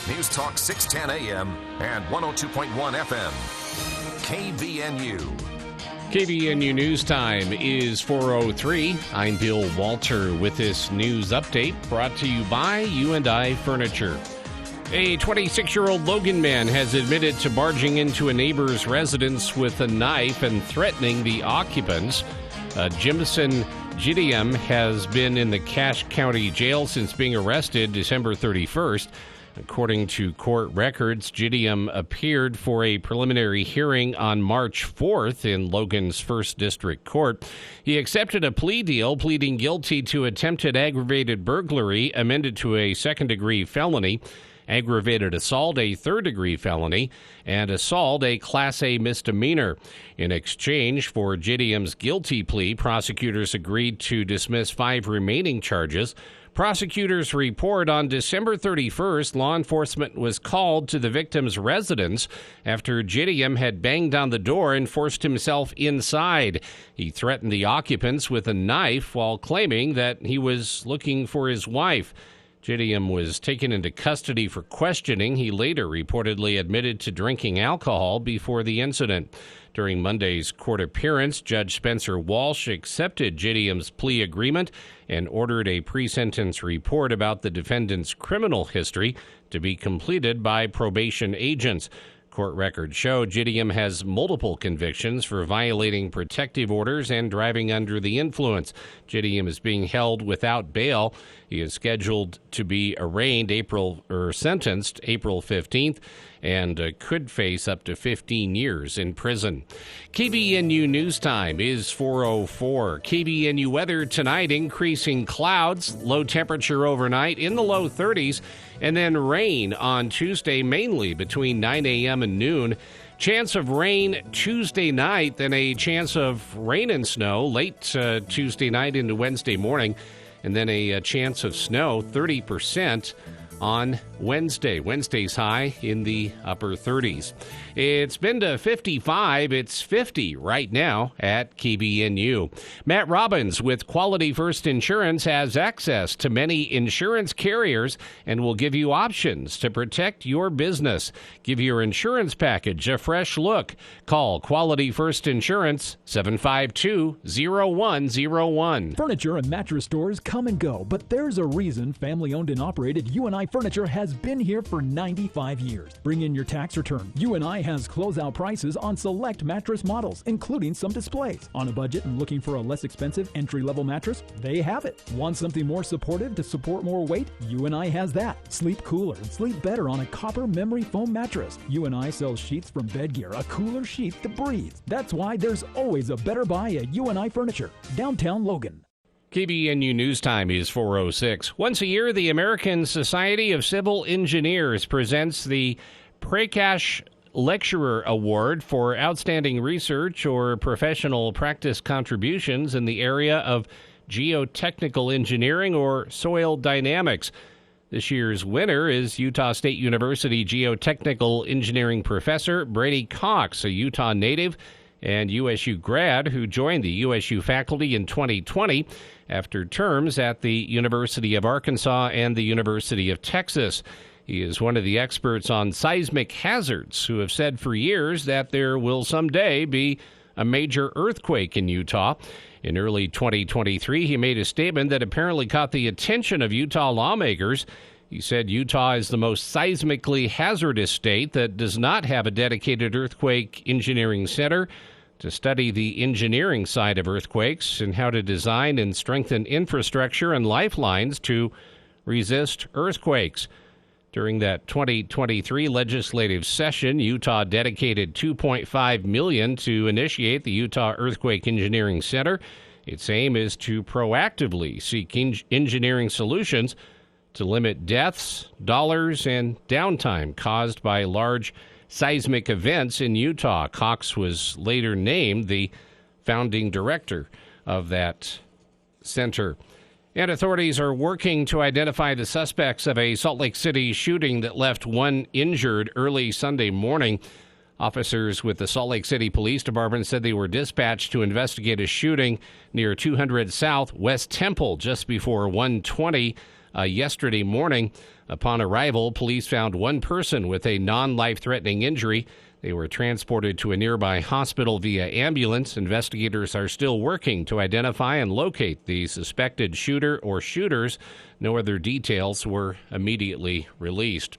News Talk 610 AM and 102.1 FM. KBNU. KBNU News Time is 4:03. I'm Bill Walter with this news update brought to you by U&I Furniture. A 26-year-old Logan man has admitted to barging into a neighbor's residence with a knife and threatening the occupants. Jimson Gideon has been in the Cache County Jail since being arrested December 31st. According to court records, Gideon appeared for a preliminary hearing on March 4th in Logan's 1st District Court. He accepted a plea deal, pleading guilty to attempted aggravated burglary, amended to a second-degree felony, aggravated assault, a third-degree felony, and assault, a Class A misdemeanor. In exchange for Gideon's guilty plea, prosecutors agreed to dismiss 5 remaining charges. Prosecutors report on December 31st, law enforcement was called to the victim's residence after Gideon had banged on the door and forced himself inside. He threatened the occupants with a knife while claiming that he was looking for his wife. Gideon was taken into custody for questioning. He later reportedly admitted to drinking alcohol before the incident. During Monday's court appearance, Judge Spencer Walsh accepted Gideon's plea agreement and ordered a pre-sentence report about the defendant's criminal history to be completed by probation agents. Court records show Gideon has multiple convictions for violating protective orders and driving under the influence. Gideon is being held without bail. He is scheduled to be sentenced April 15th and could face up to 15 years in prison. KBNU News Time is 4:04. KBNU weather tonight, increasing clouds, low temperature overnight in the low 30s, and then rain on Tuesday, mainly between 9 a.m. and noon. Chance of rain Tuesday night, then a chance of rain and snow late Tuesday night into Wednesday morning, and then a chance of snow, 30% on Wednesday. Wednesday's high in the upper 30s. It's been to 55. It's 50 right now at KBNU. Matt Robbins with Quality First Insurance has access to many insurance carriers and will give you options to protect your business. Give your insurance package a fresh look. Call Quality First Insurance, 752-0101. Furniture and mattress stores come and go, but there's a reason family-owned and operated U&I Furniture has been here for 95 years. Bring in your tax return. U&I has closeout prices on select mattress models, including some displays. On a budget and looking for a less expensive entry-level mattress? They have it. Want something more supportive to support more weight? U&I has that. Sleep cooler and sleep better on a copper memory foam mattress. U&I sells sheets from Bedgear, a cooler sheet to breathe. That's why there's always a better buy at U&I Furniture, downtown Logan. KBNU News Time is 4:06. Once a year, the American Society of Civil Engineers presents the Prakash Lecturer Award for outstanding research or professional practice contributions in the area of geotechnical engineering or soil dynamics. This year's winner is Utah State University geotechnical engineering professor Brady Cox, a Utah native and USU grad who joined the USU faculty in 2020 after terms at the University of Arkansas and the University of Texas. He is one of the experts on seismic hazards who have said for years that there will someday be a major earthquake in Utah. In early 2023, he made a statement that apparently caught the attention of Utah lawmakers. He said Utah is the most seismically hazardous state that does not have a dedicated earthquake engineering center to study the engineering side of earthquakes and how to design and strengthen infrastructure and lifelines to resist earthquakes. During that 2023 legislative session, Utah dedicated $2.5 million to initiate the Utah Earthquake Engineering Center. Its aim is to proactively seek engineering solutions to limit deaths, dollars, and downtime caused by large seismic events in Utah. Cox was later named the founding director of that center. And authorities are working to identify the suspects of a Salt Lake City shooting that left one injured early Sunday morning. Officers with the Salt Lake City Police Department said they were dispatched to investigate a shooting near 200 South West Temple just before 1:20 yesterday morning. Upon arrival, police found one person with a non-life-threatening injury. They were transported to a nearby hospital via ambulance. Investigators are still working to identify and locate the suspected shooter or shooters. No other details were immediately released.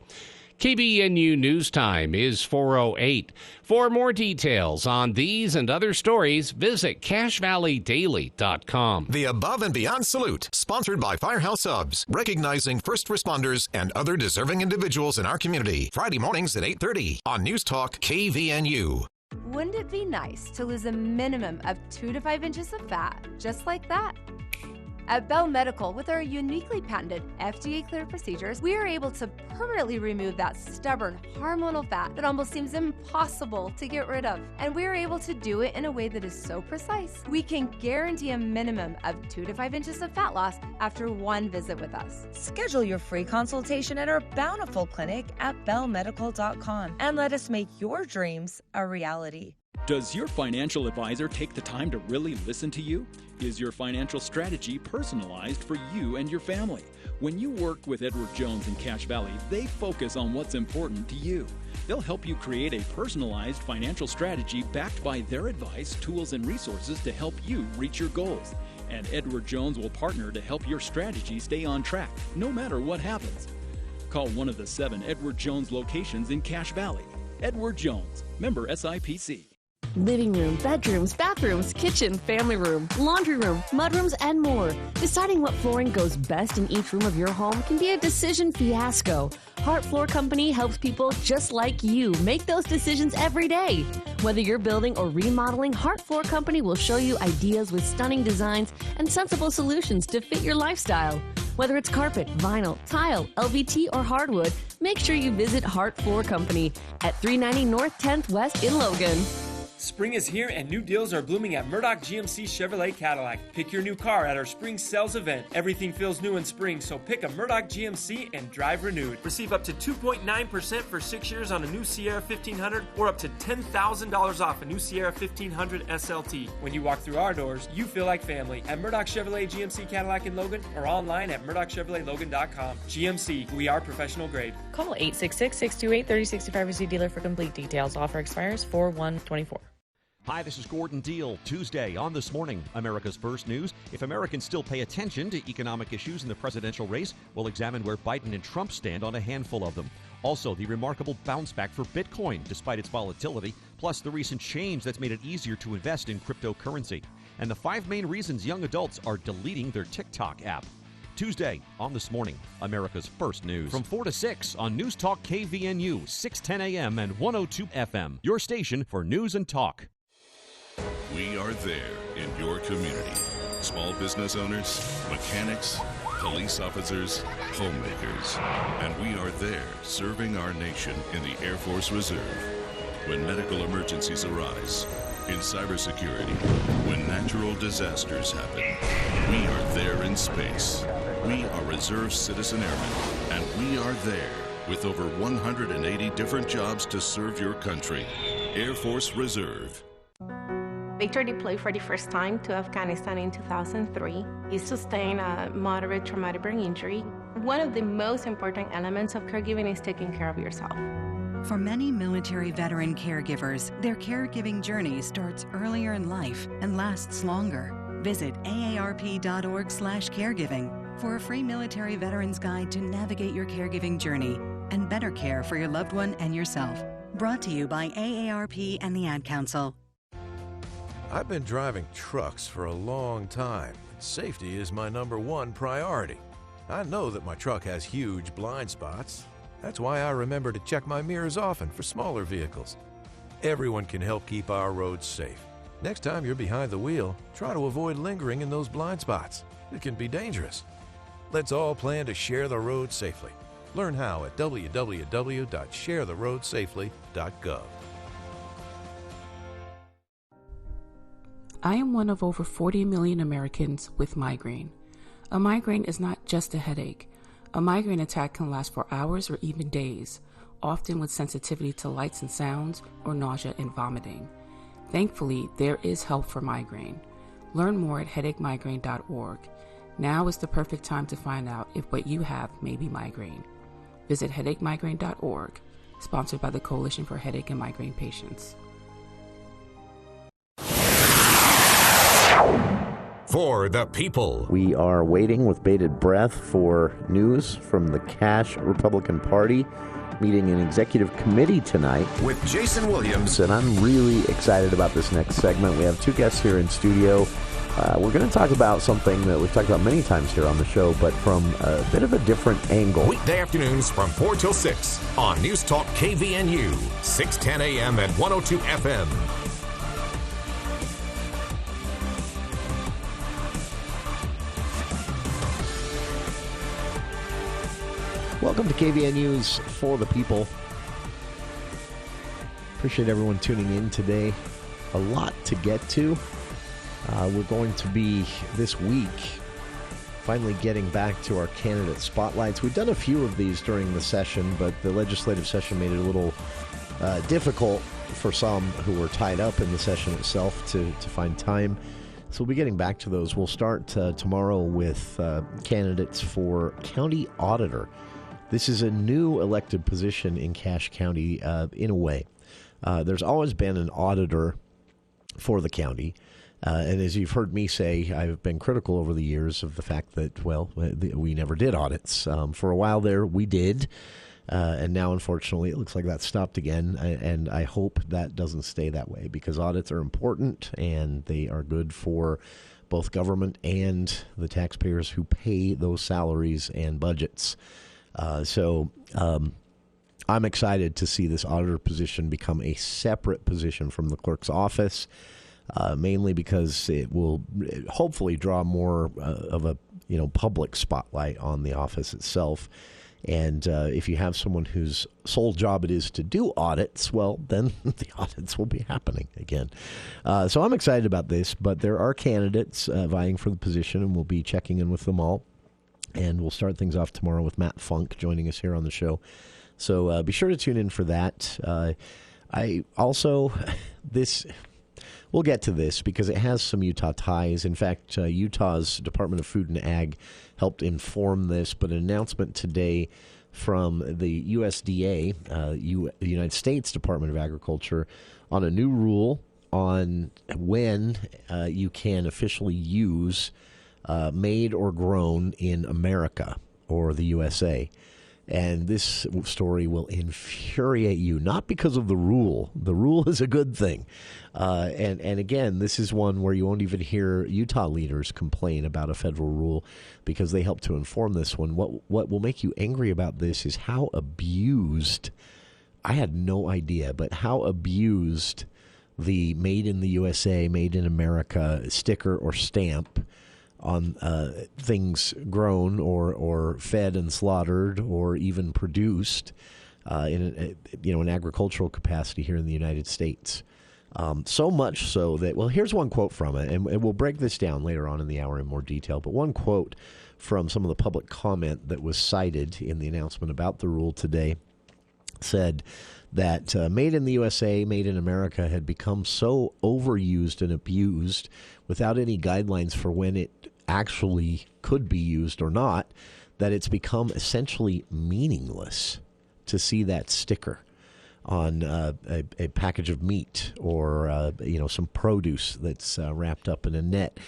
KBNU News Time is 4:08. For more details on these and other stories, visit CashValleyDaily.com. The Above and Beyond Salute, sponsored by Firehouse Subs, recognizing first responders and other deserving individuals in our community. Friday mornings at 8:30 on News Talk KVNU. Wouldn't it be nice to lose a minimum of 2 to 5 inches of fat, just like that? At Bell Medical, with our uniquely patented FDA-cleared procedures, we are able to permanently remove that stubborn, hormonal fat that almost seems impossible to get rid of. And we are able to do it in a way that is so precise. We can guarantee a minimum of 2 to 5 inches of fat loss after one visit with us. Schedule your free consultation at our Bountiful Clinic at bellmedical.com and let us make your dreams a reality. Does your financial advisor take the time to really listen to you? Is your financial strategy personalized for you and your family? When you work with Edward Jones in Cache Valley, they focus on what's important to you. They'll help you create a personalized financial strategy backed by their advice, tools, and resources to help you reach your goals. And Edward Jones will partner to help your strategy stay on track, no matter what happens. Call one of the 7 Edward Jones locations in Cache Valley. Edward Jones, member SIPC. Living room, bedrooms, bathrooms, kitchen, family room, laundry room, mudrooms, and more. Deciding what flooring goes best in each room of your home can be a decision fiasco. Hart Floor Company helps people just like you make those decisions every day. Whether you're building or remodeling, Hart Floor Company will show you ideas with stunning designs and sensible solutions to fit your lifestyle. Whether it's carpet, vinyl, tile, LVT, or hardwood, make sure you visit Hart Floor Company at 390 North 10th West in Logan. Spring is here and new deals are blooming at Murdoch GMC Chevrolet Cadillac. Pick your new car at our spring sales event. Everything feels new in spring, so pick a Murdoch GMC and drive renewed. Receive up to 2.9% for 6 years on a new Sierra 1500 or up to $10,000 off a new Sierra 1500 SLT. When you walk through our doors, you feel like family at Murdoch Chevrolet GMC Cadillac in Logan or online at MurdochChevroletLogan.com. GMC, we are professional grade. Call 866-628-3065 to see dealer for complete details. Offer expires 4/1/24. Hi, this is Gordon Deal. Tuesday on This Morning, America's First News. If Americans still pay attention to economic issues in the presidential race, we'll examine where Biden and Trump stand on a handful of them. Also, the remarkable bounce back for Bitcoin despite its volatility, plus the recent change that's made it easier to invest in cryptocurrency. And the 5 main reasons young adults are deleting their TikTok app. Tuesday on This Morning, America's First News. From 4 to 6 on News Talk KVNU, 610 AM and 102 FM. Your station for news and talk. We are there in your community. Small business owners, mechanics, police officers, homemakers. And we are there serving our nation in the Air Force Reserve. When medical emergencies arise, in cybersecurity, when natural disasters happen, we are there in space. We are Reserve Citizen Airmen, and we are there with over 180 different jobs to serve your country. Air Force Reserve. Victor deployed for the first time to Afghanistan in 2003. He sustained a moderate traumatic brain injury. One of the most important elements of caregiving is taking care of yourself. For many military veteran caregivers, their caregiving journey starts earlier in life and lasts longer. Visit aarp.org/caregiving for a free military veterans guide to navigate your caregiving journey and better care for your loved one and yourself. Brought to you by AARP and the Ad Council. I've been driving trucks for a long time, and safety is my #1 priority. I know that my truck has huge blind spots. That's why I remember to check my mirrors often for smaller vehicles. Everyone can help keep our roads safe. Next time you're behind the wheel, try to avoid lingering in those blind spots. It can be dangerous. Let's all plan to share the road safely. Learn how at www.sharetheroadsafely.gov. I am one of over 40 million Americans with migraine. A migraine is not just a headache. A migraine attack can last for hours or even days, often with sensitivity to lights and sounds or nausea and vomiting. Thankfully, there is help for migraine. Learn more at headachemigraine.org. Now is the perfect time to find out if what you have may be migraine. Visit headachemigraine.org, sponsored by the Coalition for Headache and Migraine Patients. For the people. We are waiting with bated breath for news from the Cash Republican Party meeting an executive committee tonight. With Jason Williams. And I'm really excited about this next segment. We have two guests here in studio. We're going to talk about something that we've talked about many times here on the show, but from a bit of a different angle. Weekday afternoons from 4 till 6 on News Talk KVNU, 610 a.m. and 102 FM. Welcome to KVNU's For the People. Appreciate everyone tuning in today. A lot to get to. We're going to be, this week, finally getting back to our candidate spotlights. We've done a few of these during the session, but the legislative session made it a little difficult for some who were tied up in the session itself to find time. So we'll be getting back to those. We'll start tomorrow with candidates for county auditor. This is a new elected position in Cache County in a way. There's always been an auditor for the county. And as you've heard me say, I've been critical over the years of the fact that, well, we never did audits. For a while there, we did. And now, unfortunately, it looks like that stopped again. And I hope that doesn't stay that way, because audits are important and they are good for both government and the taxpayers who pay those salaries and budgets. So I'm excited to see this auditor position become a separate position from the clerk's office. Mainly because it will hopefully draw more of a public spotlight on the office itself. And if you have someone whose sole job it is to do audits, well, then the audits will be happening again. So I'm excited about this, but there are candidates vying for the position, and we'll be checking in with them all. And we'll start things off tomorrow with Matt Funk joining us here on the show. So be sure to tune in for that. I also, we'll get to this because it has some Utah ties. In fact, Utah's Department of Food and Ag helped inform this, but an announcement today from the USDA, the United States Department of Agriculture, on a new rule on when you can officially use made or grown in America or the USA. And this story will infuriate you, not because of the rule. The rule is a good thing. And again, this is one where you won't even hear Utah leaders complain about a federal rule because they helped to inform this one. What will make you angry about this is how abused, I had no idea, but how abused the Made in the USA, Made in America sticker or stamp on things grown or fed and slaughtered or even produced in an agricultural capacity here in the United States. So much so that, well, here's one quote from it, and we'll break this down later on in the hour in more detail, but one quote from some of the public comment that was cited in the announcement about the rule today said that Made in the USA, Made in America had become so overused and abused without any guidelines for when it actually could be used or not, that it's become essentially meaningless to see that sticker on a package of meat or some produce that's wrapped up in a net.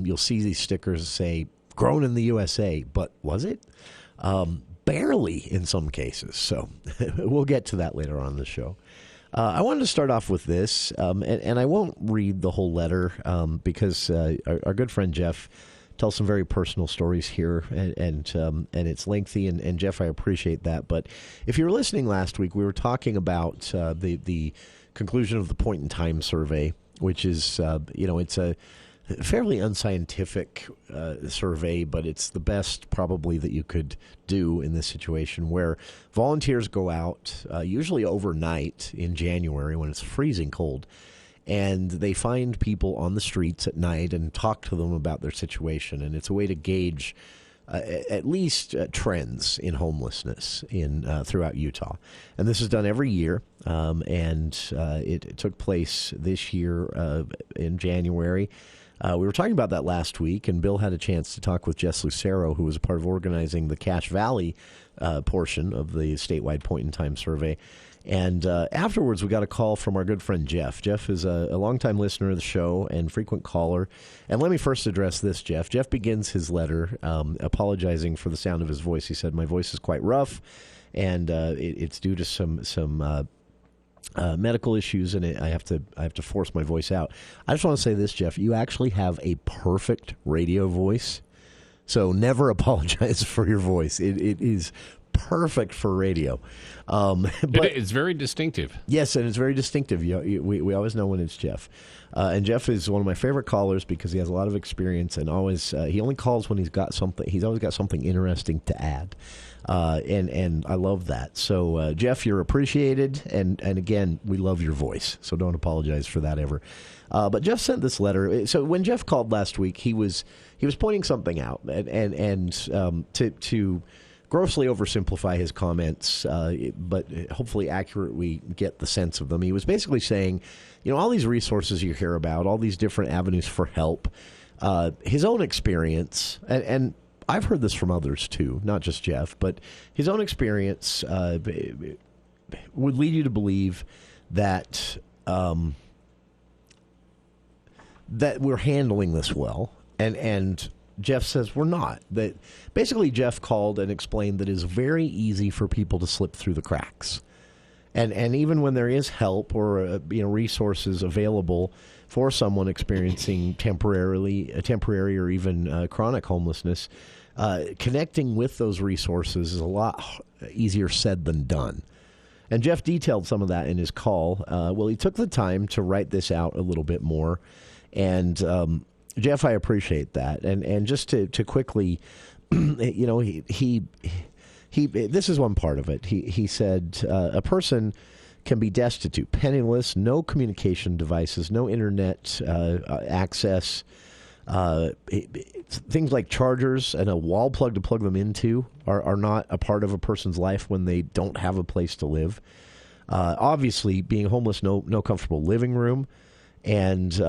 You'll see these stickers say grown in the USA, but was it? Barely in some cases. So we'll get to that later on in the show. I wanted to start off with this, and I won't read the whole letter because our good friend Jeff tells some very personal stories here, and it's lengthy. And Jeff, I appreciate that. But if you were listening last week, we were talking about the conclusion of the point in time survey, which is it's a fairly unscientific survey, but it's the best probably that you could do in this situation, where volunteers go out usually overnight in January when it's freezing cold, and they find people on the streets at night and talk to them about their situation. And it's a way to gauge at least trends in homelessness throughout Utah. And this is done every year, and it took place this year in January. We were talking about that last week, and Bill had a chance to talk with Jess Lucero, who was a part of organizing the Cache Valley portion of the statewide point-in-time survey. And afterwards, we got a call from our good friend Jeff. Jeff is a longtime listener of the show and frequent caller. And let me first address this, Jeff. Jeff begins his letter apologizing for the sound of his voice. He said, "My voice is quite rough, and it's due to some medical issues, and I have to force my voice out." I just want to say this, Jeff. You actually have a perfect radio voice, so never apologize for your voice. It is perfect for radio. But it's very distinctive. Yes, and it's very distinctive. We always know when it's Jeff. And Jeff is one of my favorite callers because he has a lot of experience, and always he only calls when he's got something. He's always got something interesting to add. And I love that. So, Jeff, you're appreciated, and again, we love your voice, so don't apologize for that ever. But Jeff sent this letter. So when Jeff called last week, he was pointing something out, and to grossly oversimplify his comments, but hopefully accurately get the sense of them. He was basically saying, all these resources you hear about, all these different avenues for help, his own experience, and I've heard this from others too, not just Jeff, but his own experience would lead you to believe that that we're handling this well, and Jeff says we're not. That basically Jeff called and explained that it's very easy for people to slip through the cracks, and even when there is help or resources available for someone experiencing temporary or even chronic homelessness, connecting with those resources is a lot easier said than done. And Jeff detailed some of that in his call. He took the time to write this out a little bit more. And, Jeff, I appreciate that. And just to quickly, he this is one part of it. He said a person can be destitute, penniless, no communication devices, no internet access. Things like chargers and a wall plug to plug them into are not a part of a person's life when they don't have a place to live. Obviously, being homeless, no comfortable living room. And, he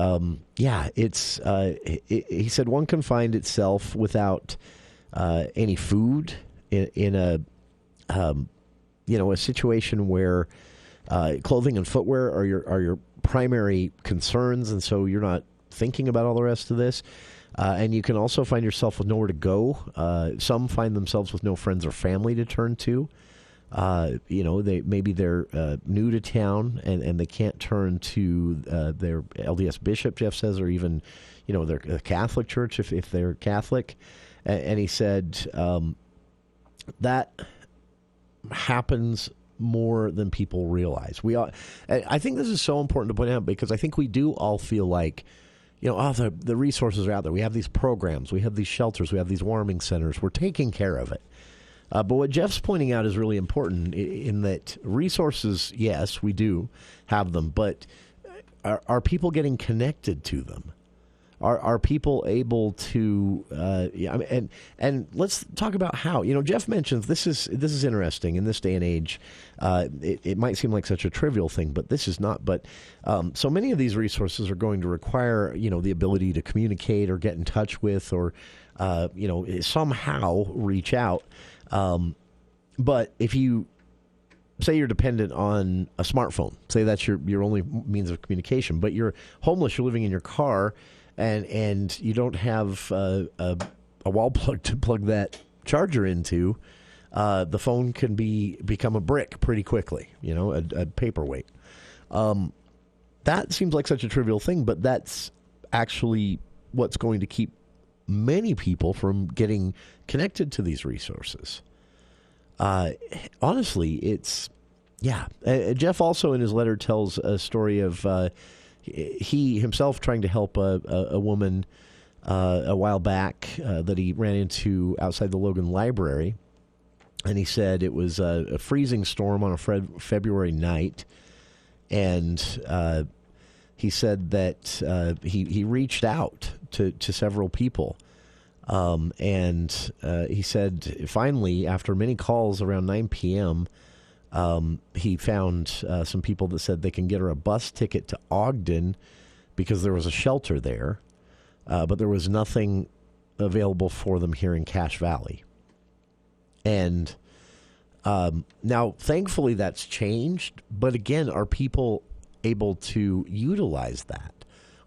said one can find itself without any food in a situation where clothing and footwear are your primary concerns, and so you're not thinking about all the rest of this. And you can also find yourself with nowhere to go. Some find themselves with no friends or family to turn to. They're new to town and they can't turn to their LDS bishop, Jeff says, or even their Catholic church if they're Catholic. And he said that happens more than people realize. I think this is so important to point out because I think we do all feel like, the resources are out there. We have these programs. We have these shelters. We have these warming centers. We're taking care of it. But what Jeff's pointing out is really important in that resources, yes, we do have them, but are people getting connected to them? Are people able to? And let's talk about how. Jeff mentions this is interesting in this day and age. It might seem like such a trivial thing, but this is not. But so many of these resources are going to require the ability to communicate or get in touch with or somehow reach out. But if you say you're dependent on a smartphone, say that's your only means of communication, but you're homeless, you're living in your car. And you don't have a wall plug to plug that charger into, the phone can become a brick pretty quickly, a paperweight. That seems like such a trivial thing, but that's actually what's going to keep many people from getting connected to these resources. Honestly, Jeff also in his letter tells a story of he himself trying to help a woman a while back that he ran into outside the Logan Library. And he said it was a freezing storm on a February night. And he said that he reached out to several people. And he said finally, after many calls around 9 p.m., he found some people that said they can get her a bus ticket to Ogden because there was a shelter there. but there was nothing available for them here in Cache Valley. And now, thankfully, that's changed. But again, are people able to utilize that?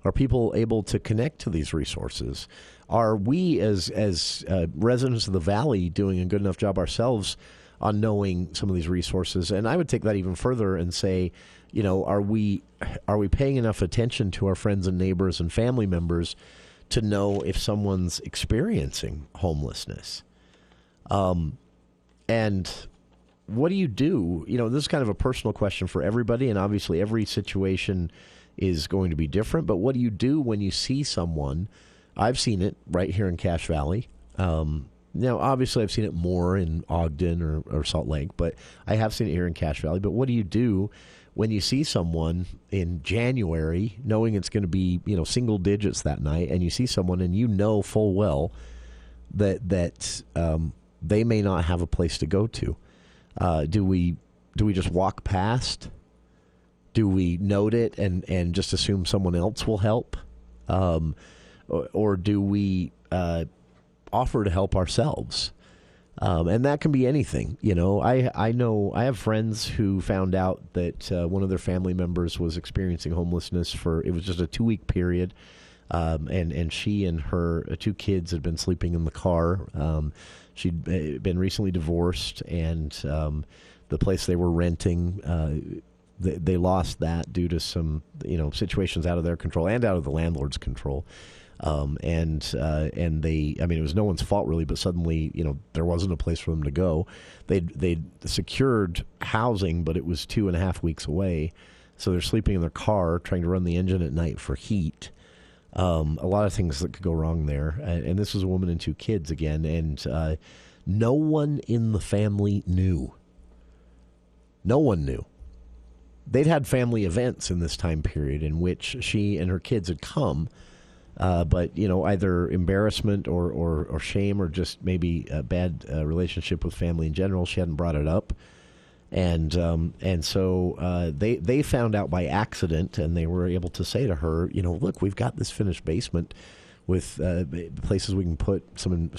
Are people able to connect to these resources? Are we, as residents of the Valley, doing a good enough job ourselves on knowing some of these resources? And I would take that even further and say, are we paying enough attention to our friends and neighbors and family members to know if someone's experiencing homelessness? And what do you do? This is kind of a personal question for everybody, and obviously every situation is going to be different. But what do you do when you see someone? I've seen it right here in Cache Valley. Now, obviously, I've seen it more in Ogden or Salt Lake, but I have seen it here in Cache Valley. But what do you do when you see someone in January, knowing it's going to be single digits that night, and you see someone and you know full well that they may not have a place to go to? Do we just walk past? Do we note it and just assume someone else will help? Or do we offer to help ourselves? And that can be anything. I know I have friends who found out that one of their family members was experiencing homelessness it was just a 2-week period. And she and her 2 kids had been sleeping in the car. She'd been recently divorced, and the place they were renting, they lost that due to some situations out of their control and out of the landlord's control. And they, it was no one's fault really, but suddenly, there wasn't a place for them to go. They'd secured housing, but it was 2.5 weeks away. So they're sleeping in their car, trying to run the engine at night for heat. A lot of things that could go wrong there. And this was a woman and 2 kids again. And no one in the family knew. No one knew. They'd had family events in this time period in which she and her kids had come. But, either embarrassment or shame or just maybe a bad relationship with family in general, she hadn't brought it up. And so they found out by accident, and they were able to say to her, look, we've got this finished basement with places we can put some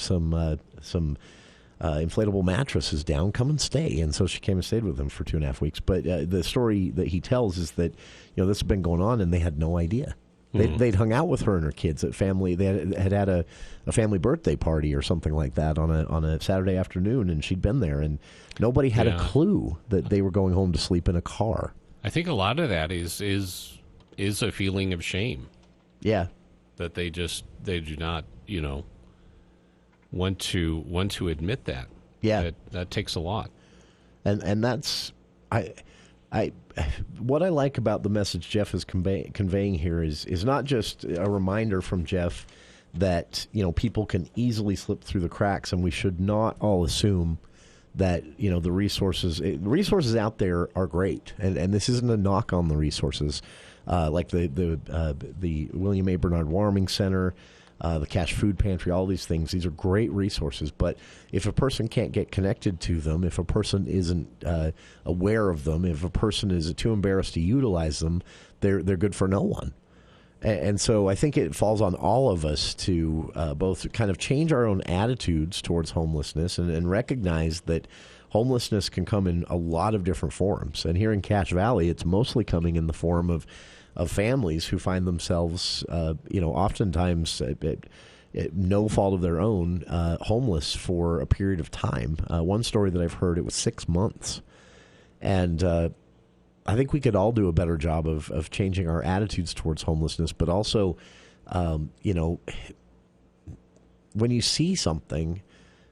inflatable mattresses down. Come and stay. And so she came and stayed with them for 2.5 weeks. But the story that he tells is that this has been going on, and they had no idea. They'd hung out with her and her kids at family. They had a family birthday party or something like that on a Saturday afternoon, and she'd been there, and nobody had a clue that they were going home to sleep in a car. I think a lot of that is a feeling of shame. Yeah, that they do not want to admit that. Yeah, that takes a lot, and that's what I like about the message Jeff is conveying here is not just a reminder from Jeff that people can easily slip through the cracks, and we should not all assume that the resources out there are great, and this isn't a knock on the resources, like the William A. Bernard Warming Center, the Cache Food Pantry, all these things. These are great resources, but if a person can't get connected to them, if a person isn't aware of them, if a person is too embarrassed to utilize them, they're good for no one. And so I think it falls on all of us to both kind of change our own attitudes towards homelessness and recognize that homelessness can come in a lot of different forms. And here in Cache Valley, it's mostly coming in the form of families who find themselves, oftentimes at no fault of their own, homeless for a period of time. One story that I've heard, it was 6 months. And I think we could all do a better job of changing our attitudes towards homelessness, but also, when you see something,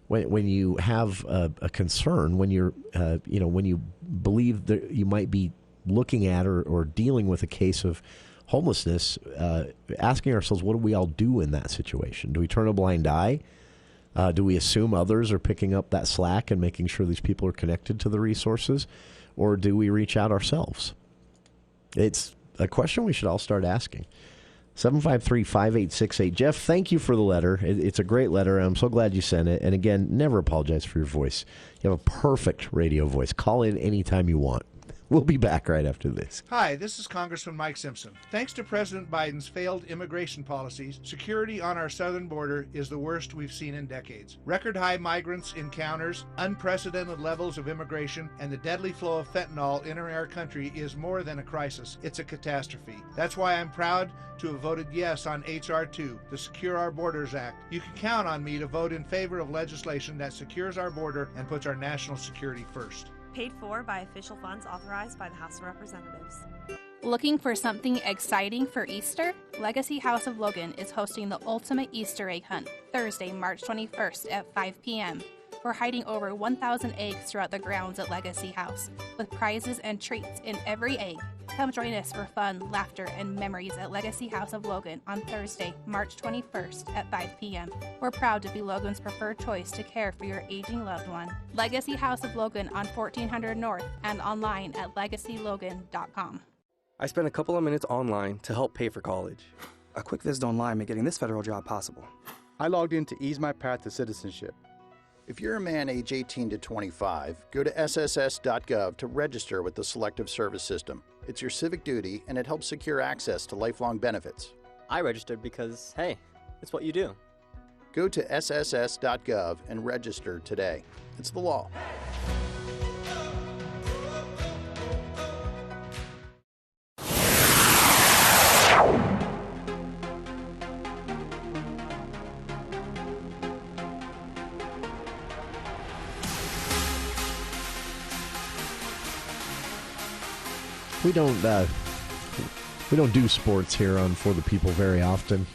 when you have a concern, when you're, when you believe that you might be looking at or dealing with a case of homelessness, asking ourselves, what do we all do in that situation? Do we turn a blind eye? Do we assume others are picking up that slack and making sure these people are connected to the resources? Or do we reach out ourselves? It's a question we should all start asking. 753-5868. Jeff, thank you for the letter. It's a great letter, and I'm so glad you sent it. And again, never apologize for your voice. You have a perfect radio voice. Call in anytime you want. We'll be back right after this. Hi, this is Congressman Mike Simpson. Thanks to President Biden's failed immigration policies, security on our southern border is the worst we've seen in decades. Record high migrants encounters, unprecedented levels of immigration, and the deadly flow of fentanyl entering our country is more than a crisis. It's a catastrophe. That's why I'm proud to have voted yes on H.R. 2, the Secure Our Borders Act. You can count on me to vote in favor of legislation that secures our border and puts our national security first. Paid for by official funds authorized by the House of Representatives. Looking for something exciting for Easter? Legacy House of Logan is hosting the ultimate Easter egg hunt, Thursday, March 21st at 5 p.m. We're hiding over 1,000 eggs throughout the grounds at Legacy House, with prizes and treats in every egg. Come join us for fun, laughter, and memories at Legacy House of Logan on Thursday, March 21st at 5 p.m. We're proud to be Logan's preferred choice to care for your aging loved one. Legacy House of Logan on 1400 North and online at legacylogan.com. I spent a couple of minutes online to help pay for college. A quick visit online made getting this federal job possible. I logged in to ease my path to citizenship. If you're a man age 18 to 25, go to sss.gov to register with the Selective Service System. It's your civic duty, and it helps secure access to lifelong benefits. I registered because, hey, it's what you do. Go to sss.gov and register today. It's the law. We don't do sports here on For the People very often.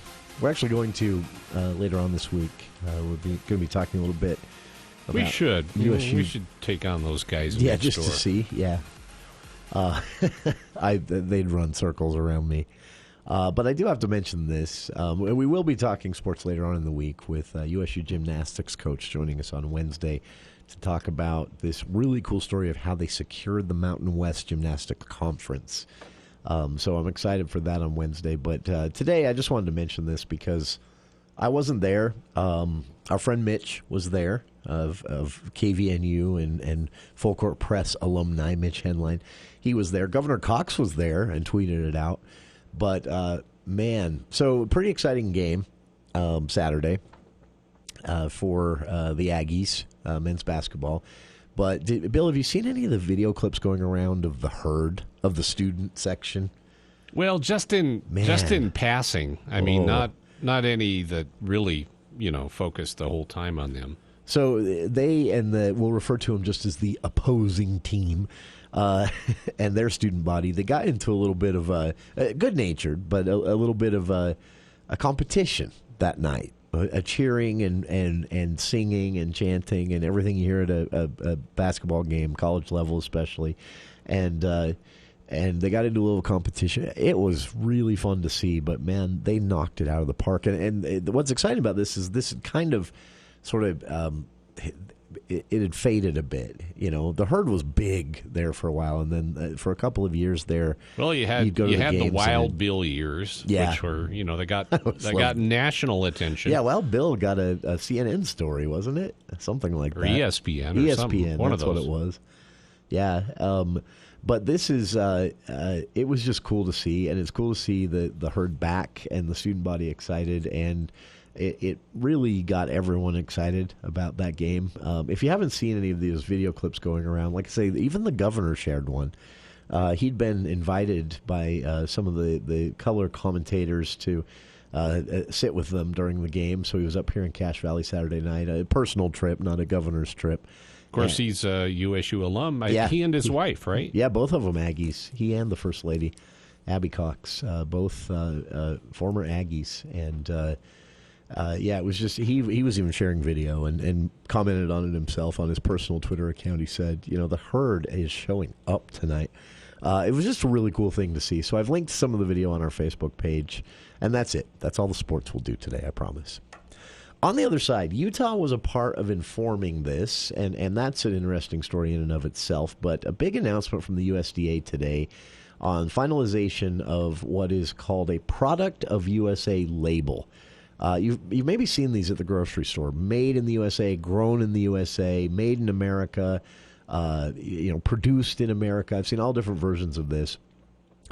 We're actually going to later on this week. We're going to be talking a little bit about we should. USU. We should take on those guys. Yeah, next just door. to see. Yeah, they'd run circles around me. But I do have to mention this. We will be talking sports later on in the week with USU gymnastics coach joining us on Wednesday to talk about this really cool story of how they secured the Mountain West Gymnastics Conference. So I'm excited for that on Wednesday. But today I just wanted to mention this because I wasn't there. Our friend Mitch was there of KVNU and Full Court Press alumni, Mitch Henline. He was there. Governor Cox was there and tweeted it out. But, man, so pretty exciting game Saturday for the Aggies, men's basketball. But, Bill, have you seen any of the video clips going around of the herd, of the student section? Well, just in passing. I mean, not any that really, focused the whole time on them. So they we'll refer to them just as the opposing team. And their student body, they got into a little bit of a good-natured, but a little bit of a competition that night, a cheering and singing and chanting and everything you hear at a basketball game, college level especially, and they got into a little competition. It was really fun to see, but man, they knocked it out of the park. And what's exciting about this is this kind of sort of. It had faded a bit. The herd was big there for a while, and then for a couple of years there. Well, you had the Wild Bill years, which were they got national attention. Yeah, Wild Bill got a CNN story, wasn't it? Something like that. Or ESPN. Or ESPN. One that's of those. What it was. Yeah, but this is it was just cool to see, and it's cool to see the herd back and the student body excited, and it really got everyone excited about that game. If you haven't seen any of these video clips going around, like I say, even the governor shared one. He'd been invited by some of the color commentators to sit with them during the game, so he was up here in Cache Valley Saturday night. A personal trip, not a governor's trip. Of course, he's a USU alum. Yeah. He and his wife, right? Yeah, both of them Aggies. He and the First Lady, Abby Cox, both former Aggies. And it was just he was even sharing video and commented on it himself on his personal Twitter account. He said, the herd is showing up tonight. It was just a really cool thing to see. So I've linked some of the video on our Facebook page, and that's it. That's all the sports we'll do today, I promise. On the other side, Utah was a part of informing this, and that's an interesting story in and of itself. But a big announcement from the USDA today on finalization of what is called a Product of USA label. You've maybe seen these at the grocery store. Made in the USA, grown in the USA, made in America. produced in America. I've seen all different versions of this.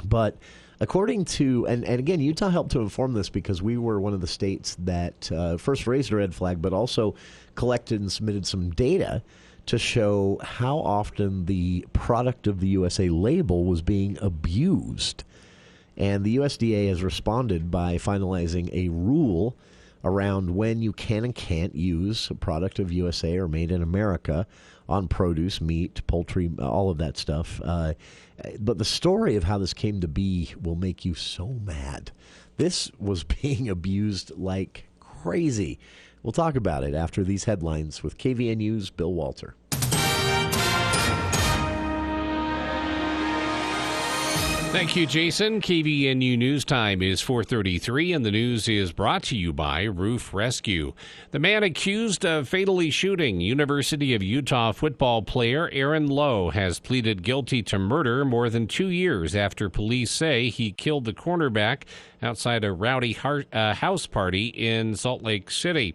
But according to, and again, Utah helped to inform this because we were one of the states that first raised a red flag, but also collected and submitted some data to show how often the product of the USA label was being abused. And the USDA has responded by finalizing a rule around when you can and can't use a product of USA or made in America on produce, meat, poultry, all of that stuff. But the story of how this came to be will make you so mad. This was being abused like crazy. We'll talk about it after these headlines with KVNU's Bill Walter. Thank you, Jason. KVNU News Time is 4:33, and the news is brought to you by Roof Rescue. The man accused of fatally shooting University of Utah football player Aaron Lowe has pleaded guilty to murder more than 2 years after police say he killed the cornerback outside a rowdy house party in Salt Lake City.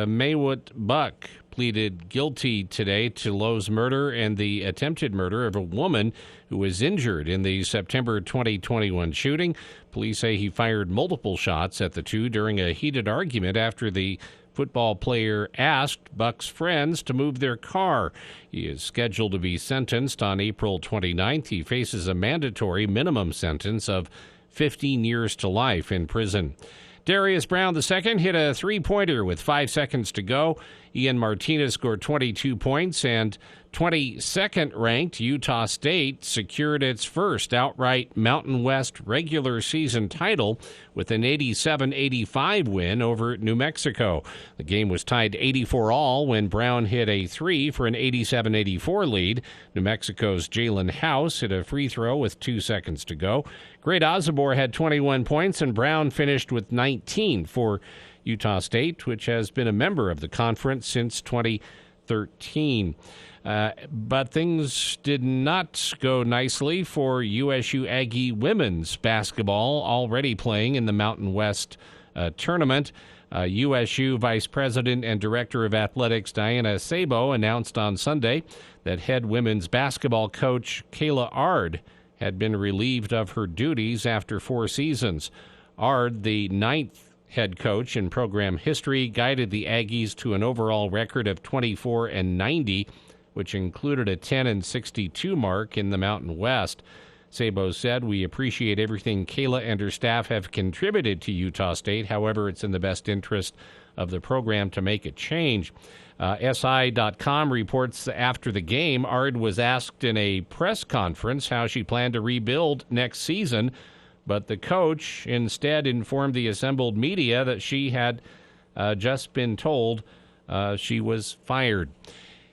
Maywood Buck pleaded guilty today to Lowe's murder and the attempted murder of a woman who was injured in the September 2021 shooting. Police say he fired multiple shots at the two during a heated argument after the football player asked Buck's friends to move their car. He is scheduled to be sentenced on April 29th. He faces a mandatory minimum sentence of 15 years to life in prison. Darius Brown II hit a three-pointer with 5 seconds to go. Ian Martinez scored 22 points, and 22nd-ranked Utah State secured its first outright Mountain West regular season title with an 87-85 win over New Mexico. The game was tied 84-all when Brown hit a three for an 87-84 lead. New Mexico's Jalen House hit a free throw with 2 seconds to go. Great Osobor had 21 points, and Brown finished with 19 for Utah State, which has been a member of the conference since 2013. But things did not go nicely for USU Aggie women's basketball, already playing in the Mountain West tournament. USU Vice President and Director of Athletics Diana Sabo announced on Sunday that head women's basketball coach Kayla Ard had been relieved of her duties after 4 seasons. Ard, the 9th head coach in program history, guided the Aggies to an overall record of 24-90, which included a 10-62 mark in the Mountain West. Sabo said, "We appreciate everything Kayla and her staff have contributed to Utah State. However, it's in the best interest of the program to make a change." SI.com reports after the game, Ard was asked in a press conference how she planned to rebuild next season, but the coach instead informed the assembled media that she had just been told she was fired.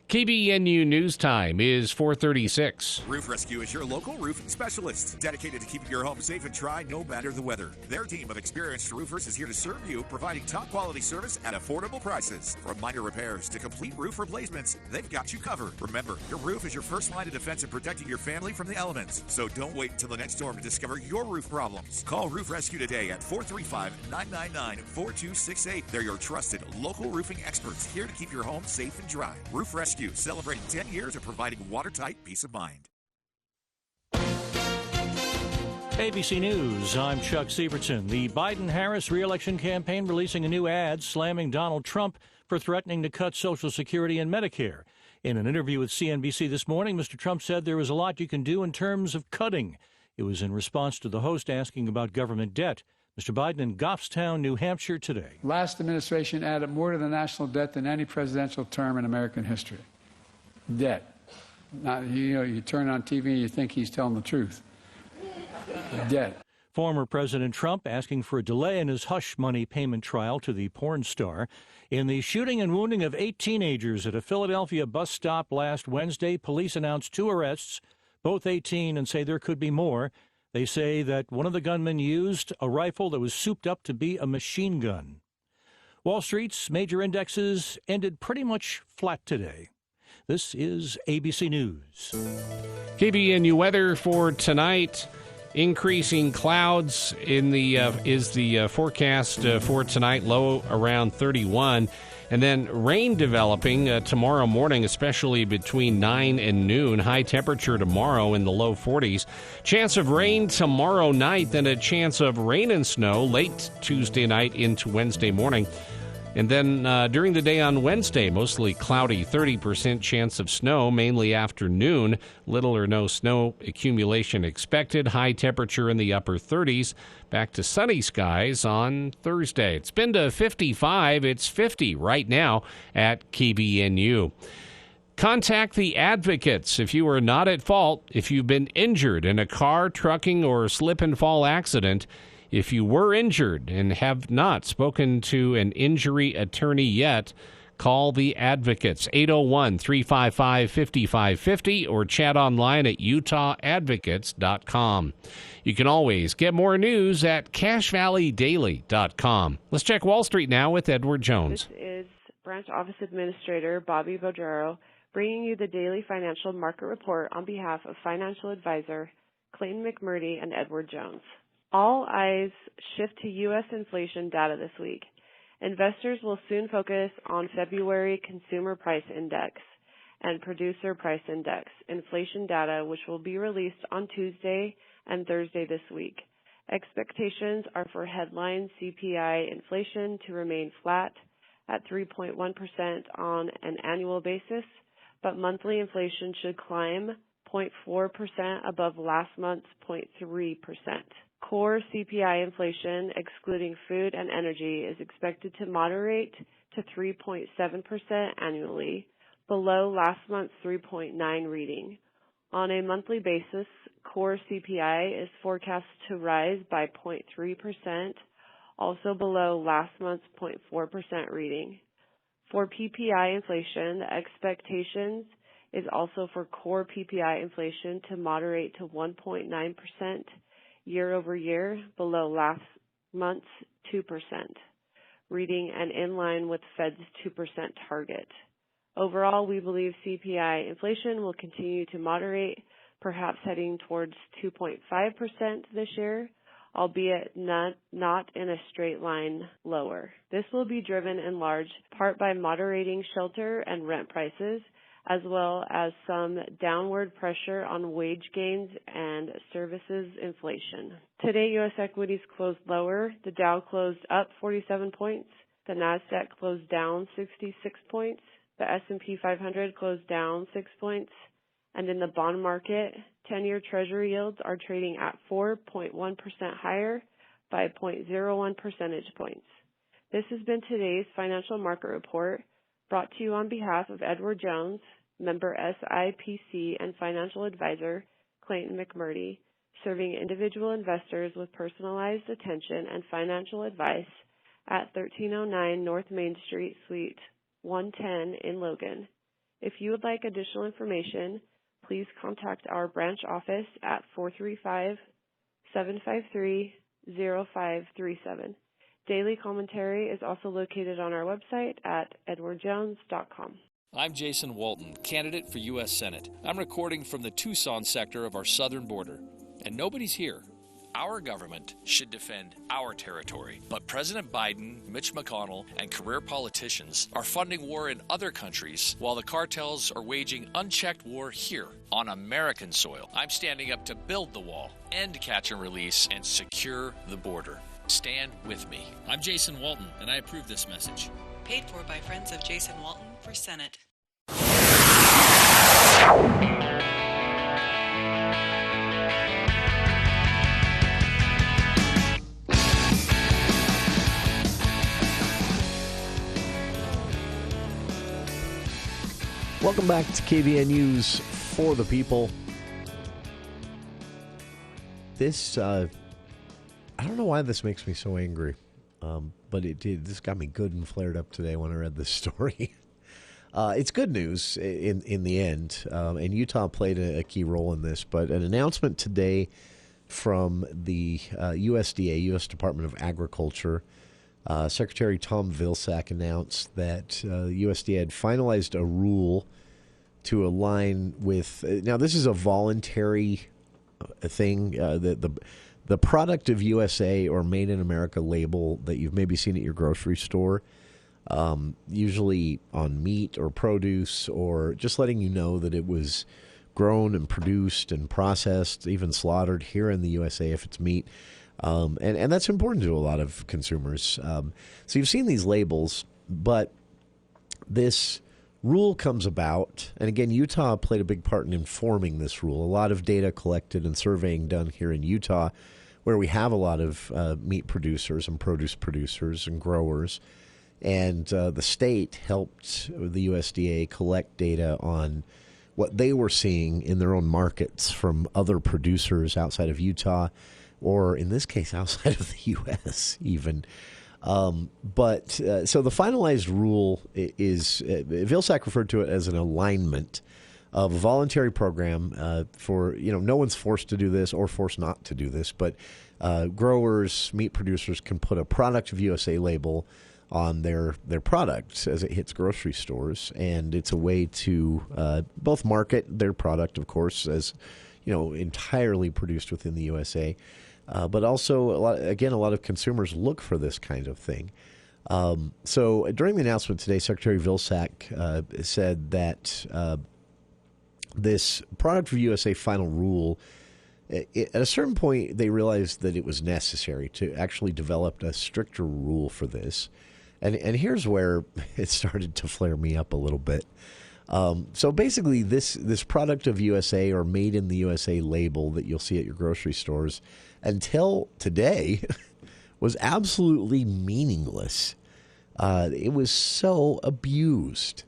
KBNU News Time is 4:36. Roof Rescue is your local roofing specialist, dedicated to keeping your home safe and dry no matter the weather. Their team of experienced roofers is here to serve you, providing top-quality service at affordable prices. From minor repairs to complete roof replacements, they've got you covered. Remember, your roof is your first line of defense in protecting your family from the elements. So don't wait until the next storm to discover your roof problems. Call Roof Rescue today at 435-999-4268. They're your trusted local roofing experts, here to keep your home safe and dry. Roof Rescue, celebrating 10 years of providing watertight peace of mind. ABC News, I'm Chuck Sievertson. The Biden-Harris re-election campaign releasing a new ad slamming Donald Trump for threatening to cut Social Security and Medicare. In an interview with CNBC this morning, Mr. Trump said there is a lot you can do in terms of cutting. It was in response to the host asking about government debt. Mr. Biden in Goffstown, New Hampshire today. Last administration added more to the national debt than any presidential term in American history. Debt. Now, you turn on TV and you think he's telling the truth. Debt. Former President Trump asking for a delay in his hush money payment trial to the porn star. In the shooting and wounding of 8 teenagers at a Philadelphia bus stop last Wednesday, police announced 2 arrests, both 18, and say there could be more. They say that one of the gunmen used a rifle that was souped up to be a machine gun. Wall Street's major indexes ended pretty much flat today. This is ABC News. KBNU weather for tonight. Increasing clouds is the forecast for tonight. Low around 31. And then rain developing tomorrow morning, especially between 9 and noon. High temperature tomorrow in the low 40s. Chance of rain tomorrow night, then a chance of rain and snow late Tuesday night into Wednesday morning. And then during the day on Wednesday, mostly cloudy, 30% chance of snow, mainly afternoon. Little or no snow accumulation expected. High temperature in the upper 30s. Back to sunny skies on Thursday. It's been to 55. It's 50 right now at KBNU. Contact the advocates if you are not at fault, if you've been injured in a car, trucking, or slip and fall accident. If you were injured and have not spoken to an injury attorney yet, call the advocates, 801-355-5550, or chat online at utahadvocates.com. You can always get more news at cashvalleydaily.com. Let's check Wall Street now with Edward Jones. This is Branch Office Administrator Bobby Bodrero bringing you the daily financial market report on behalf of financial advisor Clayton McMurdy and Edward Jones. All eyes shift to U.S. inflation data this week. Investors will soon focus on February Consumer Price Index and Producer Price Index inflation data, which will be released on Tuesday and Thursday this week. Expectations are for headline CPI inflation to remain flat at 3.1% on an annual basis, but monthly inflation should climb 0.4% above last month's 0.3%. Core CPI inflation, excluding food and energy, is expected to moderate to 3.7% annually, below last month's 3.9 reading. On a monthly basis, core CPI is forecast to rise by 0.3%, also below last month's 0.4% reading. For PPI inflation, the expectations is also for core PPI inflation to moderate to 1.9% year over year, below last month's 2% reading and in line with Fed's 2% target. Overall, we believe CPI inflation will continue to moderate, perhaps heading towards 2.5% this year, albeit not in a straight line lower. This will be driven in large part by moderating shelter and rent prices, as well as some downward pressure on wage gains and services inflation. Today, U.S. equities closed lower. The Dow closed up 47 points. The NASDAQ closed down 66 points. The S&P 500 closed down 6 points. And in the bond market, 10-year Treasury yields are trading at 4.1% higher by 0.01 percentage points. This has been today's financial market report, brought to you on behalf of Edward Jones, member SIPC, and financial advisor Clayton McMurdy, serving individual investors with personalized attention and financial advice at 1309 North Main Street, Suite 110 in Logan. If you would like additional information, please contact our branch office at 435-753-0537. Daily commentary is also located on our website at edwardjones.com. I'm Jason Walton, candidate for U.S. Senate. I'm recording from the Tucson sector of our southern border, and nobody's here. Our government should defend our territory, but President Biden, Mitch McConnell, and career politicians are funding war in other countries while the cartels are waging unchecked war here on American soil. I'm standing up to build the wall, end catch and release, and secure the border. Stand with me. I'm Jason Walton, and I approve this message. Paid for by Friends of Jason Walton for Senate. Welcome back to KVNU's For the People. This, I don't know why this makes me so angry, but it did. This got me good and flared up today when I read this story. It's good news in the end, and Utah played a key role in this, but an announcement today from the USDA, U.S. Department of Agriculture, Secretary Tom Vilsack announced that USDA had finalized a rule to align with. Now, this is a voluntary thing. The product of USA or Made in America label that you've maybe seen at your grocery store usually on meat or produce, or just letting you know that it was grown and produced and processed, even slaughtered here in the USA if it's meat. And that's important to a lot of consumers. So you've seen these labels, but this rule comes about, and again, Utah played a big part in informing this rule. A lot of data collected and surveying done here in Utah, where we have a lot of meat producers and produce producers and growers, and the state helped the USDA collect data on what they were seeing in their own markets from other producers outside of Utah, or in this case, outside of the U.S. even. So the finalized rule is, Vilsack referred to it as an alignment of a voluntary program for, no one's forced to do this or forced not to do this, but growers, meat producers can put a Product of USA label on their product as it hits grocery stores, and it's a way to both market their product, of course, as entirely produced within the USA, but also a lot of consumers look for this kind of thing. So during the announcement today, Secretary Vilsack said that this Product of USA final rule, at a certain point, they realized that it was necessary to actually develop a stricter rule for this. And here's where it started to flare me up a little bit. So basically, this Product of USA or Made in the USA label that you'll see at your grocery stores until today was absolutely meaningless. It was so abused.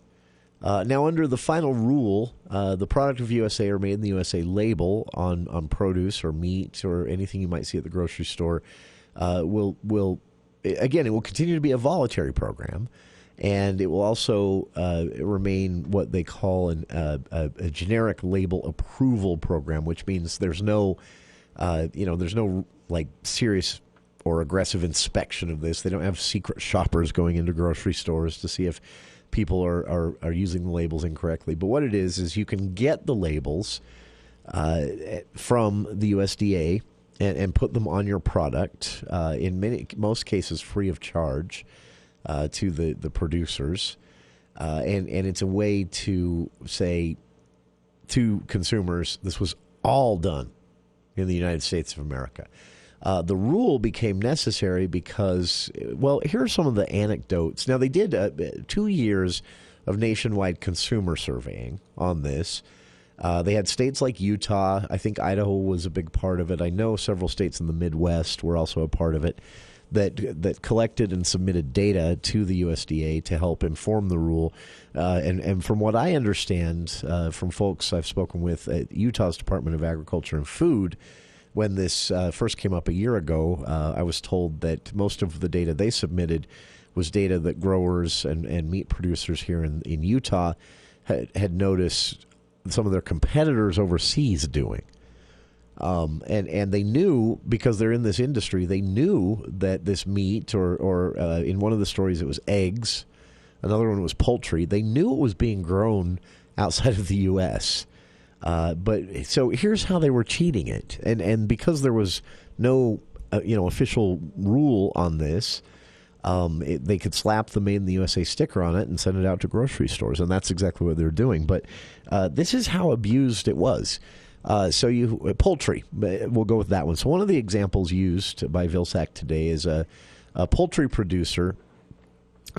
Now, under the final rule, the Product of USA or Made in the USA label on produce or meat or anything you might see at the grocery store will continue to be a voluntary program, and it will also remain what they call a generic label approval program, which means there's no like serious or aggressive inspection of this. They don't have secret shoppers going into grocery stores to see if people are using the labels incorrectly. But what it is you can get the labels from the USDA and put them on your product, in most cases free of charge to the producers. And it's a way to say to consumers, this was all done in the United States of America. The rule became necessary because, here are some of the anecdotes. Now, they did 2 years of nationwide consumer surveying on this. They had states like Utah. I think Idaho was a big part of it. I know several states in the Midwest were also a part of it that collected and submitted data to the USDA to help inform the rule. And from what I understand from folks I've spoken with at Utah's Department of Agriculture and Food, when this first came up a year ago, I was told that most of the data they submitted was data that growers and meat producers here in Utah had noticed some of their competitors overseas doing. And they knew, because they're in this industry, they knew that this meat, or in one of the stories it was eggs, another one was poultry. They knew it was being grown outside of the U.S., but so here's how they were cheating it. And because there was no official rule on this, they could slap the Made in the USA sticker on it and send it out to grocery stores, and that's exactly what they're doing. But this is how abused it was. Poultry, we'll go with that one. So one of the examples used by Vilsack today is a poultry producer,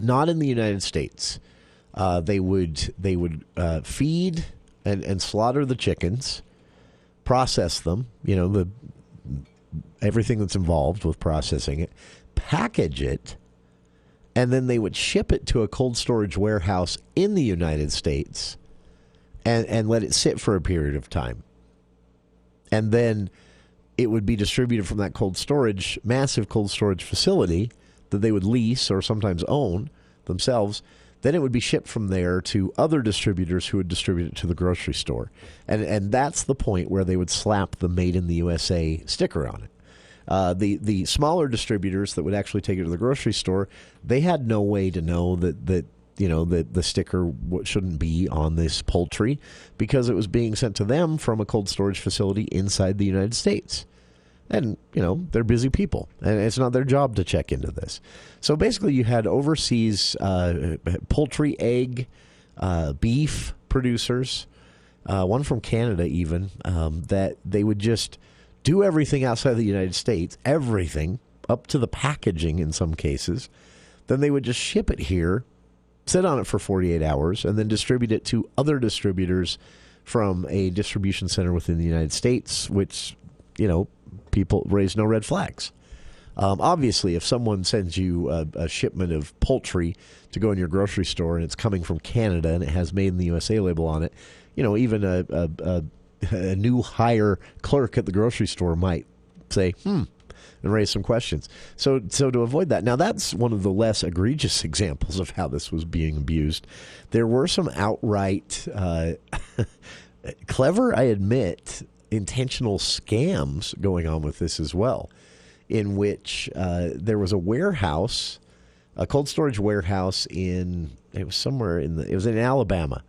not in the United States. They would feed and slaughter the chickens, process them, everything that's involved with processing it, package it, and then they would ship it to a cold storage warehouse in the United States and let it sit for a period of time. And then it would be distributed from that massive cold storage facility that they would lease or sometimes own themselves. Then it would be shipped from there to other distributors who would distribute it to the grocery store. And that's the point where they would slap the Made in the USA sticker on it. The smaller distributors that would actually take it to the grocery store, they had no way to know that the sticker shouldn't be on this poultry because it was being sent to them from a cold storage facility inside the United States. And, they're busy people, and it's not their job to check into this. So basically you had overseas poultry, egg, beef producers, one from Canada even, that they would just do everything outside the United States, everything, up to the packaging in some cases. Then they would just ship it here, sit on it for 48 hours, and then distribute it to other distributors from a distribution center within the United States, which, people raise no red flags. Obviously, if someone sends you a shipment of poultry to go in your grocery store and it's coming from Canada and it has Made in the USA label on it, even a new hire clerk at the grocery store might say, and raise some questions. So to avoid that, now that's one of the less egregious examples of how this was being abused. There were some outright, clever, I admit, intentional scams going on with this as well, in which there was a warehouse, a cold storage warehouse it was in Alabama.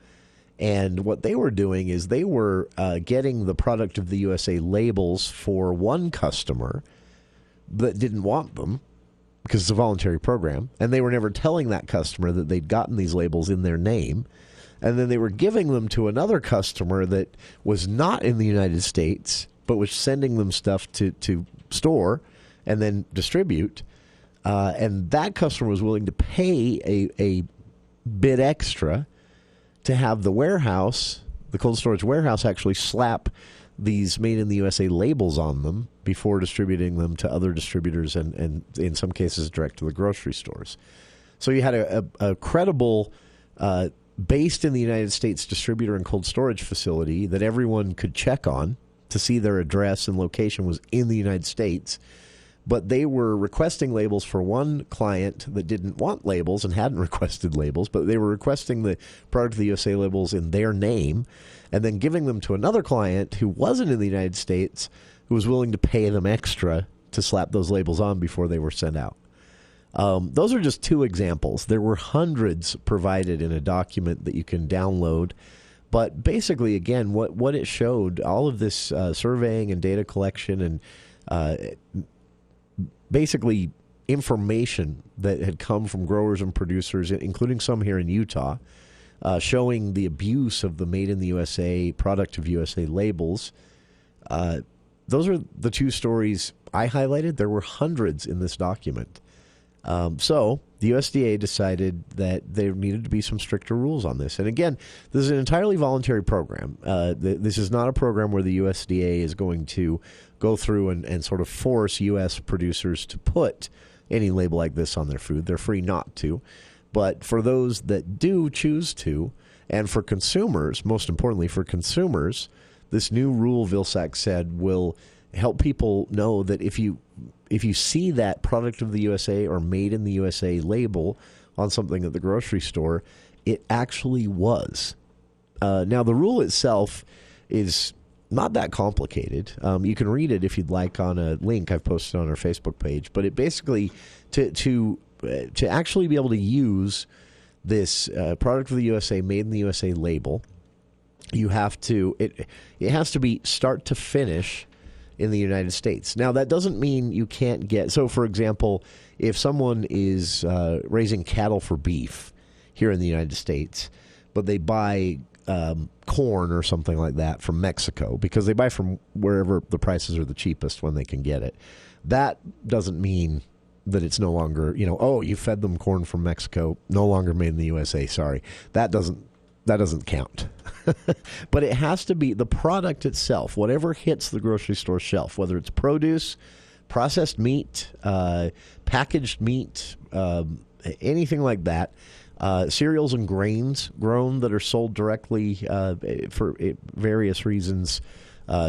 And what they were doing is they were getting the product of the USA labels for one customer that didn't want them because it's a voluntary program. And they were never telling that customer that they'd gotten these labels in their name. And then they were giving them to another customer that was not in the United States, but was sending them stuff to store and then distribute. And that customer was willing to pay a bit extra to have the warehouse, the cold storage warehouse, actually slap these Made in the USA labels on them before distributing them to other distributors and in some cases direct to the grocery stores. So you had a credible, based in the United States distributor and cold storage facility that everyone could check on to see their address and location was in the United States. But they were requesting labels for one client that didn't want labels and hadn't requested labels, but they were requesting the product of the USA labels in their name and then giving them to another client who wasn't in the United States who was willing to pay them extra to slap those labels on before they were sent out. Those are just two examples. There were hundreds provided in a document that you can download. But basically, again, what it showed, all of this surveying and data collection and basically information that had come from growers and producers, including some here in Utah, showing the abuse of the Made in the USA, product of USA labels. Those are the two stories I highlighted. There were hundreds in this document. So the USDA decided that there needed to be some stricter rules on this. And again, this is an entirely voluntary program. This is not a program where the USDA is going to go through and sort of force U.S. producers to put any label like this on their food. They're free not to. But for those that do choose to, and for consumers, most importantly for consumers, this new rule, Vilsack said, will help people know that if you see that product of the USA or Made in the USA label on something at the grocery store, it actually was. Now, the rule itself is not that complicated. You can read it if you'd like on a link I've posted on our Facebook page. But it basically, to actually be able to use this product of the USA, Made in the USA label, you have to, it has to be start to finish in the United States. Now, that doesn't mean you can't get, so for example, if someone is raising cattle for beef here in the United States, but they buy corn or something like that from Mexico because they buy from wherever the prices are the cheapest when they can get it, that doesn't mean that it's no longer, you fed them corn from Mexico, no longer Made in the USA, sorry. That doesn't count. But it has to be the product itself, whatever hits the grocery store shelf, whether it's produce, processed meat, packaged meat, anything like that, cereals and grains grown that are sold directly for various reasons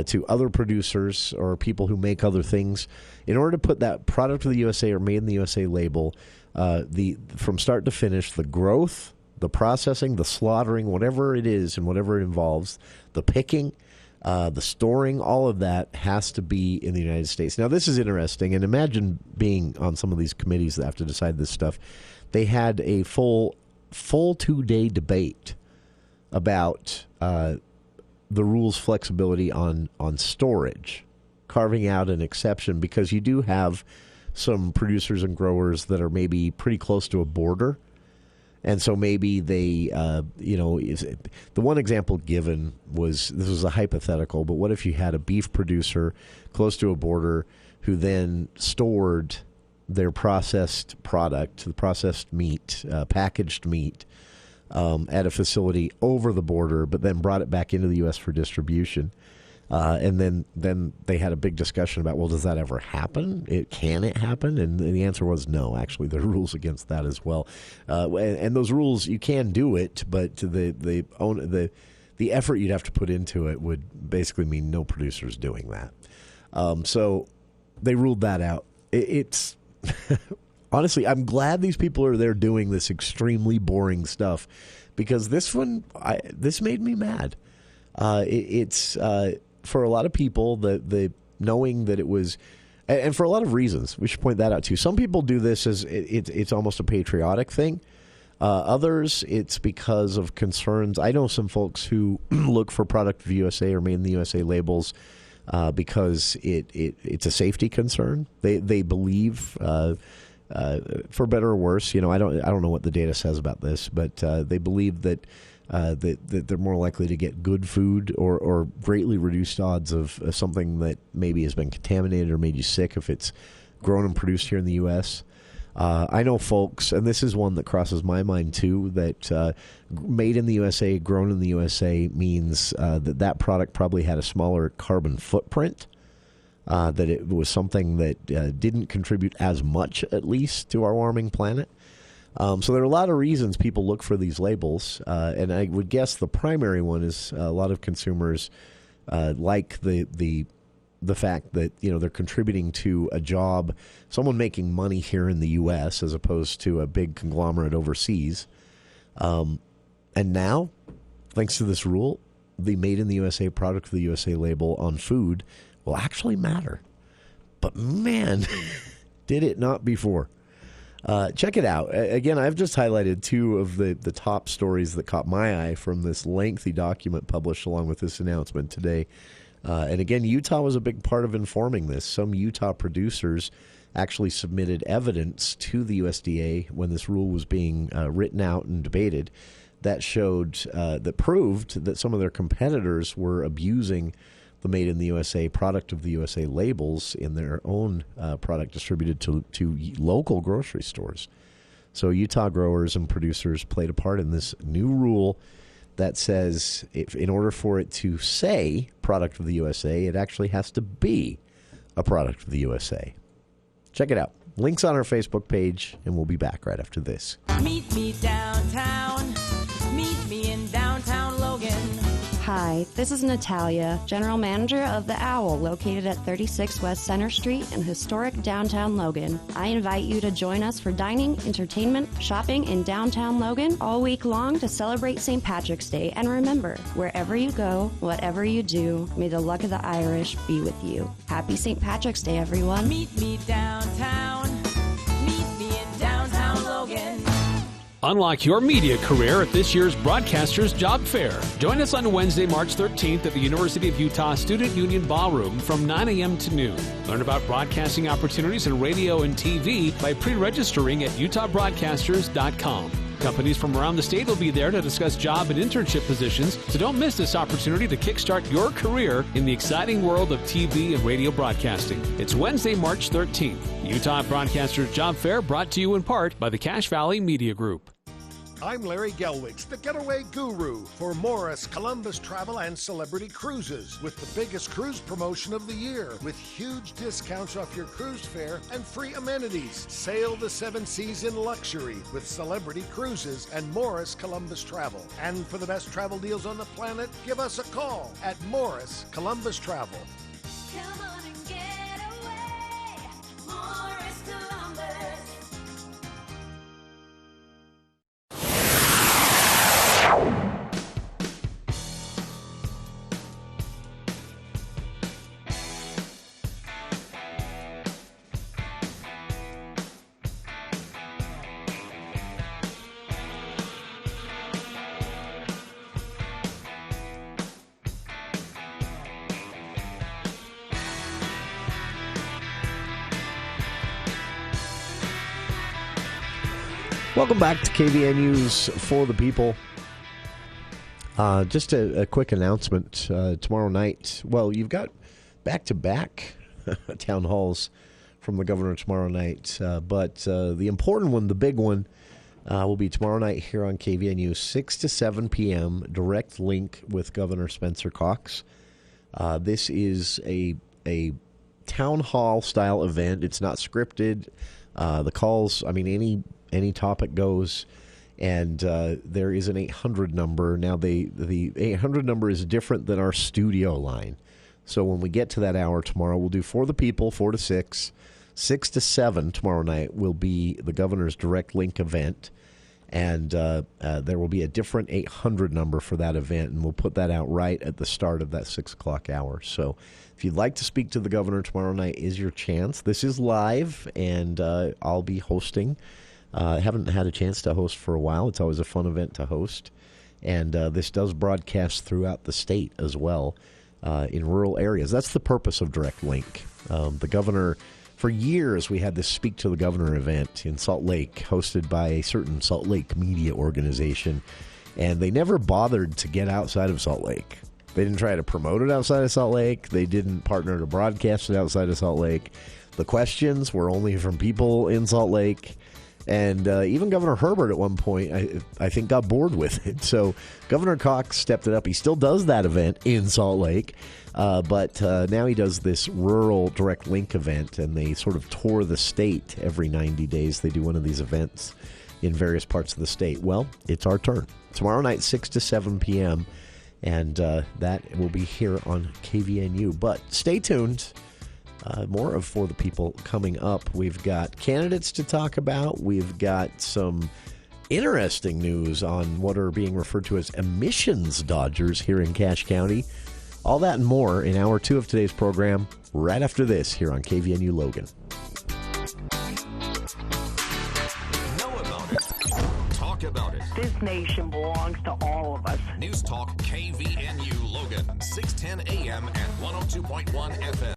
to other producers or people who make other things. In order to put that product of the USA or Made in the USA label, from start to finish, the growth, the processing, the slaughtering, whatever it is and whatever it involves, the picking, the storing, all of that has to be in the United States. Now, this is interesting, and imagine being on some of these committees that have to decide this stuff. They had a full 2-day debate about the rules flexibility on storage, carving out an exception because you do have some producers and growers that are maybe pretty close to a border. And so maybe they, the one example given was, this was a hypothetical, but what if you had a beef producer close to a border who then stored their processed product, the processed meat, packaged meat, at a facility over the border, but then brought it back into the U.S. for distribution? And then they had a big discussion about, well, does that ever happen? Can it happen? And the answer was no. Actually, there are rules against that as well. And those rules, you can do it, but the effort you'd have to put into it would basically mean no producers doing that. So they ruled that out. It's honestly, I'm glad these people are there doing this extremely boring stuff, because this made me mad. It's for a lot of people, the knowing that it was, and for a lot of reasons, we should point that out too. Some people do this as it's almost a patriotic thing. Others, it's because of concerns. I know some folks who look for product of USA or made in the USA labels because it's a safety concern. They believe, for better or worse, I don't know what the data says about this, but they believe that they're more likely to get good food or greatly reduced odds of something that maybe has been contaminated or made you sick if it's grown and produced here in the U.S. I know folks, and this is one that crosses my mind too, that made in the USA, grown in the USA means that product probably had a smaller carbon footprint, that it was something that didn't contribute as much, at least, to our warming planet. So there are a lot of reasons people look for these labels, and I would guess the primary one is a lot of consumers like the fact that they're contributing to a job, someone making money here in the U.S. as opposed to a big conglomerate overseas. And now, thanks to this rule, the Made in the USA product of the USA label on food will actually matter. But man, did it not before. Check it out. Again, I've just highlighted two of the top stories that caught my eye from this lengthy document published along with this announcement today. And again, Utah was a big part of informing this. Some Utah producers actually submitted evidence to the USDA when this rule was being written out and debated that proved that some of their competitors were abusing the Made in the USA product of the USA labels in their own product distributed to local grocery stores. So Utah growers and producers played a part in this new rule that says in order for it to say product of the USA, it actually has to be a product of the USA. Check it out. Links on our Facebook page, and we'll be back right after this. Meet me downtown. Meet me in downtown Logan. Hi, this is Natalia, General Manager of The Owl, located at 36 West Center Street in historic downtown Logan. I invite you to join us for dining, entertainment, shopping in downtown Logan all week long to celebrate St. Patrick's Day. And remember, wherever you go, whatever you do, may the luck of the Irish be with you. Happy St. Patrick's Day, everyone. Meet me downtown. Meet me in downtown Logan. Unlock your media career at this year's Broadcasters Job Fair. Join us on Wednesday, March 13th at the University of Utah Student Union Ballroom from 9 a.m. to noon. Learn about broadcasting opportunities in radio and TV by pre-registering at utahbroadcasters.com. Companies from around the state will be there to discuss job and internship positions, so don't miss this opportunity to kickstart your career in the exciting world of TV and radio broadcasting. It's Wednesday, March 13th. Utah Broadcasters Job Fair brought to you in part by the Cache Valley Media Group. I'm Larry Gelwicks, the getaway guru for Morris Columbus Travel and Celebrity Cruises, with the biggest cruise promotion of the year, with huge discounts off your cruise fare and free amenities. Sail the 7 seas in luxury with Celebrity Cruises and Morris Columbus Travel. And for the best travel deals on the planet, give us a call at Morris Columbus Travel. Come on and get away. Morris Columbus. Welcome back to KVNU's For the People. Just a quick announcement. Tomorrow night, well, you've got back-to-back town halls from the governor tomorrow night. But the important one, the big one, will be tomorrow night here on KVNU, 6 to 7 p.m., direct link with Governor Spencer Cox. This is a town hall-style event. It's not scripted. The calls, I mean, any topic goes, and there is an 800 number. Now, the 800 number is different than our studio line. So when we get to that hour tomorrow, we'll do For the People, 4 to 6. 6 to 7 tomorrow night will be the governor's direct link event, and there will be a different 800 number for that event, and we'll put that out right at the start of that 6 o'clock hour. So if you'd like to speak to the governor tomorrow night, is your chance. This is live, and I'll be hosting. I haven't had a chance to host for a while. It's always a fun event to host. And this does broadcast throughout the state as well in rural areas. That's the purpose of Direct Link. The governor, for years, we had this Speak to the Governor event in Salt Lake, hosted by a certain Salt Lake media organization. And they never bothered to get outside of Salt Lake. They didn't try to promote it outside of Salt Lake. They didn't partner to broadcast it outside of Salt Lake. The questions were only from people in Salt Lake. And even Governor Herbert at one point, I think, got bored with it. So Governor Cox stepped it up. He still does that event in Salt Lake, but now he does this rural direct link event, and they sort of tour the state every 90 days. They do one of these events in various parts of the state. Well, it's our turn. Tomorrow night, 6 to 7 p.m., and that will be here on KVNU. But stay tuned. More of For the People coming up. We've got candidates to talk about. We've got some interesting news on what are being referred to as emissions dodgers here in Cache County. All that and more in Hour 2 of today's program, right after this here on KVNU Logan. Know about it. Talk about it. This nation belongs to all of us. News Talk KVNU Logan, 610 AM and 102.1 FM.